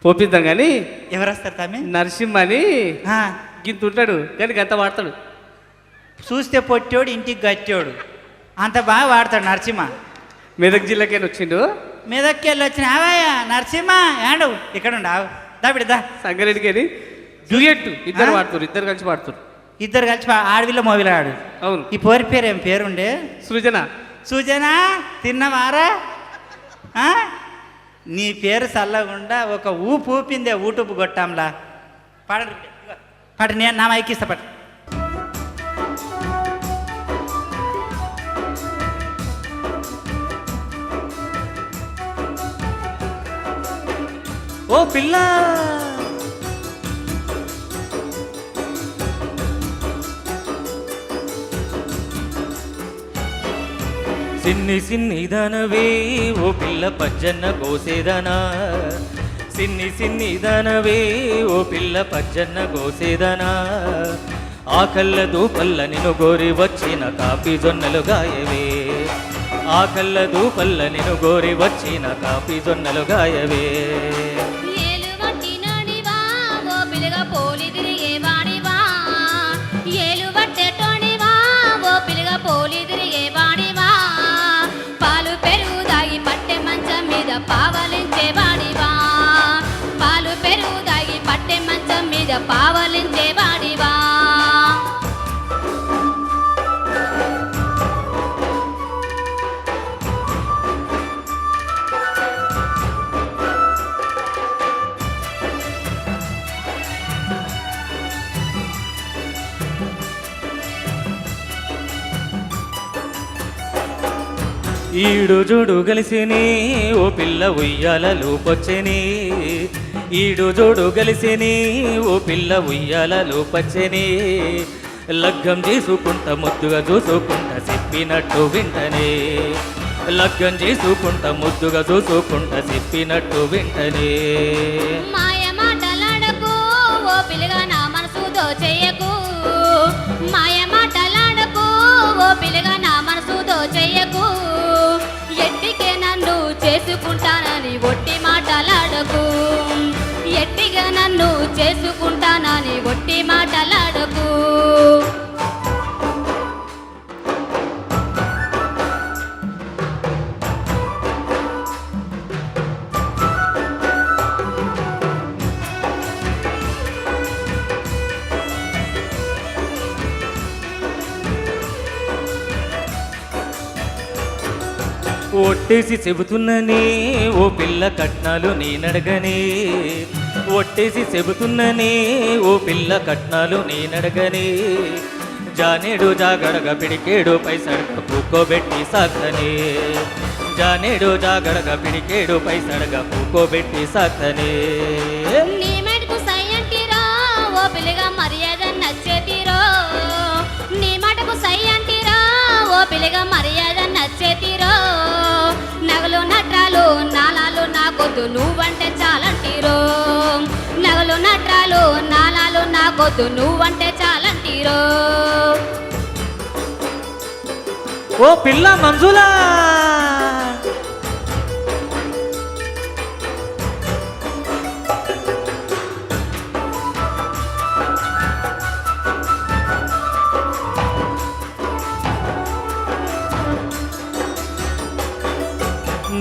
పోపిద్దాం కానీ ఎవరు వస్తారు తమ్మి? నరసింహ అని గింత ఉంటాడు కానీ గంత వాడతాడు. చూస్తే పొట్టోడు ఇంటికి గట్టోడు అంత బాగా వాడతాడు నరసింహ. మెదక్ జిల్లాకైనా వచ్చిండు. మెదక్కి వెళ్ళి వచ్చిన ఆవయ్యా నరసింహ ఏడు ఇక్కడ ఉండు దావిడదా సంగారెడ్డికి వెళ్ళి డ్యూయట్ ఇద్దరు వాడుతారు, ఇద్దరు కలిసి వాడుతారు. ఇద్దరు కలిసి ఆడవిల్ల మోగిలాడు. అవును. ఈ పోరి పేరు ఏం పేరుండే? సృజన. సృజన తిన్నవారా? నీ పేరు చల్లగుండా ఒక ఊపు ఊపిందే ఊటుపు కొట్టాంలా. పడు నేను నా మైకిస్తా పట్టు. ఓ పిల్ల సిన్ని సిన్ని దానవే ఓ పిల్ల పజ్జన్న కోసేదనా, సిన్ని సిన్ని దానవే ఓ పిల్ల పజ్జన్న కోసేదనా, ఆ కళ్ళదు పల్ల నిన్ను గోరి వచ్చిన కాపీ జొన్నలు గాయవే, ఆ కళ్ళదు పల్ల నిన్ను గోరి వచ్చిన కాపీ జొన్నలు గాయవే. పావలించేవాడివా ఈడు జోడు కలిసిని ఓ పిల్ల ఉయ్యాలలో పచ్చని, ఈడు జోడు కలిసిని ఓ పిల్ల ఉయ్యాలలో పచ్చని, లగ్గం చేసుకుంటా ముద్దుగా చూసుకుంటా చెప్పినట్టు వింటనే, లగ్గం చేసుకుంటా ముద్దుగా చూసుకుంటా చెప్పినట్టు వింటనే. మాయ మాటలాడకు ఓ పిల్లగా నా మనసు దోచేయకు, మాయ మాటలాడకు ఓ పిల్లగా నా మనసు దోచేయకు, ఎట్టికే నన్ను చేసుకుంటానని ఒట్టి మాటలాడకు, ఎట్టిగా నన్ను చేసుకుంటానని ఒట్టి మాటలాడకు. ఒట్టేసి చెబుతున్ననే ఓ పిల్ల కట్నాలు నేనడగనే, ఒట్టేసి చెబుతున్ననే ఓ పిల్ల కట్నాలు నేనడగనే, జానేడు జాగడగ పిడికేడు పైసడగ పూకోబెట్టి సాకనే, జానేడు జాగడగ పిడికేడు పైసడగ పూకోబెట్టి సాకనే. నీ మెడకు సై అంటిరా ఓ పిల్లగా మర్యాద నచ్చేతిరో, నీ మటకు సై అంటిరా ఓ పిల్లగా మర్యాద నచ్చేతిరో, నగలు నట్రాలు నాలాలు నాకొద్దు నువ్వంటే చాలంటిరో, నగలు నట్రాలు నాలాలు నాకొద్దు నువ్వంటే చాలంటిరో. ఓ పిల్ల మంజులా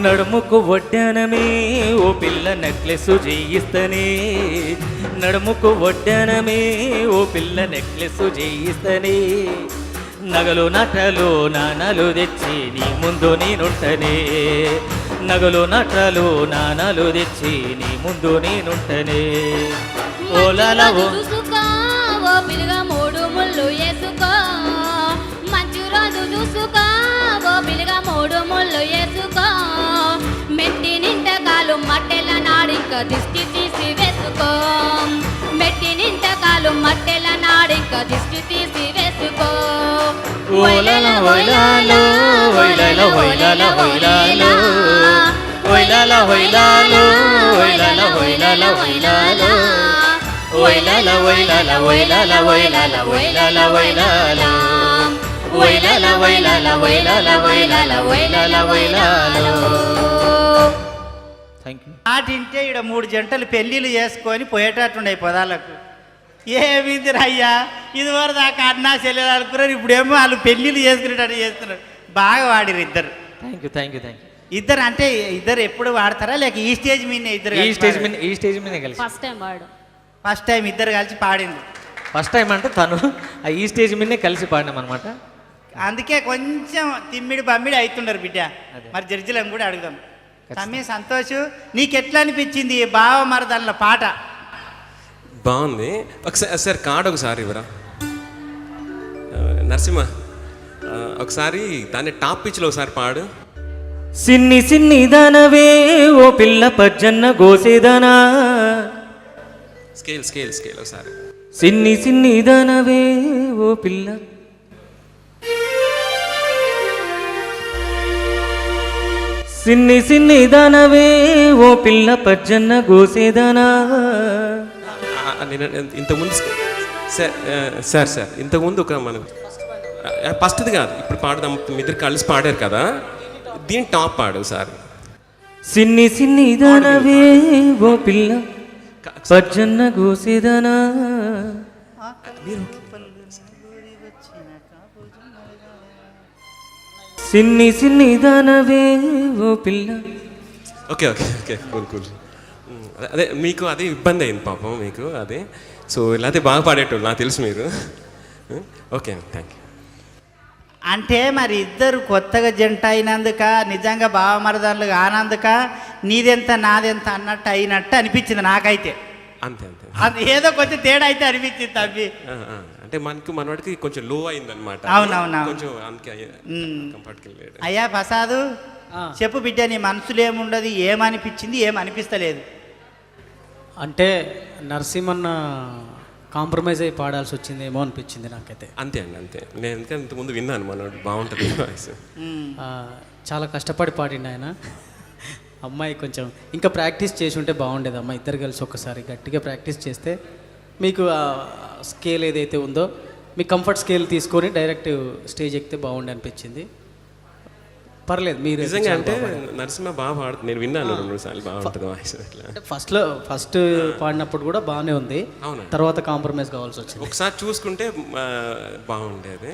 నడుముకు వడ్డానమే ఓ పిల్ల నెక్లెస్ చేయిస్తనే, నడుముకు వడ్డానమే ఓ పిల్ల నెక్లెస్ చేయిస్తనే, నగలు నటలు నాణాలు తెచ్చి నీ ముందు నేనుంటనే, నగలు నటలు నాణాలు తెచ్చి నీ ముందు నేనుంటనే. ఓలాలవో చూసుకో ఓ పిల్లగా మూడు ముళ్ళు వేసుకో, మంచి రోజు చూసుకో ఓ పిల్లగా మూడు ముళ్ళు వేసుకో, మెట్టి నింటకాలు మట్టెల నాడింక దిష్టి తీసి వేసుకో, మెట్టి నింటకాలు మట్టెల నాడింక దిష్టి తీసి వేసుకో. ఓలాల ఓలాలో ఓలాల ఓలాల ఓలాలో, ఓలాల ఓలాలో ఓలాల ఓలాల ఓలాలో, ఓలాల ఓలాల ఓలాల ఓలాల ఓలాల ఓలాలో, ఓలాల ఓలాల ఓలాల ఓలాల ఓలాల ఓలాలో. Thank you. పాట వింటే ఇక్కడ 3 జంటలు పెళ్ళిళ్ళు చేసుకొని పోయేటట్టుండే పొదాలకు. ఏమిందిరా అయ్యా, ఇదివరకు దాకా అన్నా చెల్లెలు అనుకున్నారు, ఇప్పుడేమో వాళ్ళు పెళ్ళిళ్ళు చేసుకునేటట్టు చేస్తున్నారు. బాగా వాడిరు ఇద్దరు. Thank you, thank you, thank you. ఇద్దరు అంటే ఇద్దరు ఎప్పుడు వాడతారా లేక ఈ స్టేజ్ మీద ఇద్దరు ఈ స్టేజ్ మీద కలిసి ఫస్ట్ టైం వాడు ఫస్ట్ టైం ఇద్దరు కలిసి పాడింది. ఫస్ట్ టైం అంటే తను ఈ స్టేజ్ మీదనే కలిసి పాడినాం అనమాట. అందుకే కొంచెం తిమ్మిడి బమ్మిడి అవుతున్నారు బిడ్డ. మరి జడ్జిలను కూడా అడుగుదాం. తమ్మి సంతోష్, నీకు ఎట్లా అనిపించింది ఈ బావ మరదళ్ళ పాట? బాగుంది. ఒకసారి సార్ కార్డు ఒకసారి ఇవ్వరా నరసింహ, ఒకసారి దాన్ని టాప్ పిచ్లో ఒకసారి పాడు. సిన్ని సిన్ని దానవే ఓ పిల్ల పజ్జన్న గోసేదనా, స్కేల్ స్కేల్ స్కేల్ ఒకసారి. సిన్ని సిన్ని దానవే ఓ పిల్ల, సిన్ని సిన్ని దానవే ఓ పిల్ల పజ్జన్న గోసేదనా. నేను ఇంతకుముందు సార్ ఇంతకుముందు ఒక మనం ఫస్ట్ది కాదు, ఇప్పుడు పాడదాం. మీ ఇద్దరు కలిసి పాడారు కదా, దీని టాప్ పాడు సార్. సిన్ని సిన్ని దానవే ఓ పిల్ల పజ్జన్న గోసేదనా. సిన్ని సిన్ని దానవే ఓ పిల్ల. Okay okay okay cool cool. అదే మీకు అదే ఇబ్బంది అయింది పాపం మీకు అదే. సో ఇలాంటి బాగా పాడేటోళ్ళు నాకు తెలుసు మీరు. Okay thank you. అంటే మరి ఇద్దరు కొత్తగా జంట అయినందుక, నిజంగా బావ మరదళ్ళు కానందుక నీదెంత నాదెంత అన్నట్టు అయినట్టు అనిపించింది నాకైతే. అంతే అంతే. అది ఏదో కొంచెం తేడా అయితే అనిపించింది తమ్మి. అంటే మనవాడికి కొంచెం లో అయింది అనమాట. అవునవునా, కొంచెం అందుకే కంఫర్ట్కి వెళ్ళాడు. అయ్యా ప్రసాదు, చెప్పు బిడ్డ, నీ మనసులో ఏముండదు, ఏమనిపించింది, ఏమనిపిస్తలేదు? అంటే నరసింహన్న కాంప్రమైజ్ అయ్యి పాడాల్సి వచ్చిందేమో అనిపించింది నాకైతే. అంతే అండి అంతే. నేను ఎందుకంటే ఇంతకుముందు విన్నాను మనోడు బాగుంటుంది వాయిస్. చాలా కష్టపడి పాడిండు ఆయన. అమ్మాయి కొంచెం ఇంకా ప్రాక్టీస్ చేసి ఉంటే బాగుండేది. అమ్మాయి ఇద్దరు కలిసి ఒక్కసారి గట్టిగా ప్రాక్టీస్ చేస్తే మీకు స్కేల్ ఏదైతే ఉందో మీ కంఫర్ట్ స్కేల్ తీసుకొని డైరెక్ట్ స్టేజ్ ఎక్కితే బాగుండే అనిపించింది. పర్లేదు మీరు నిజంగా అంటే నరసింహ బాగా పాడుతుంది. నేను విన్నాను 2 సార్లు బాగుంటుంది వాయిస్. ఫస్ట్ పాడినప్పుడు కూడా బాగానే ఉంది, తర్వాత కాంప్రమైజ్ కావాల్సి వచ్చింది. ఒకసారి చూసుకుంటే బాగుండేది.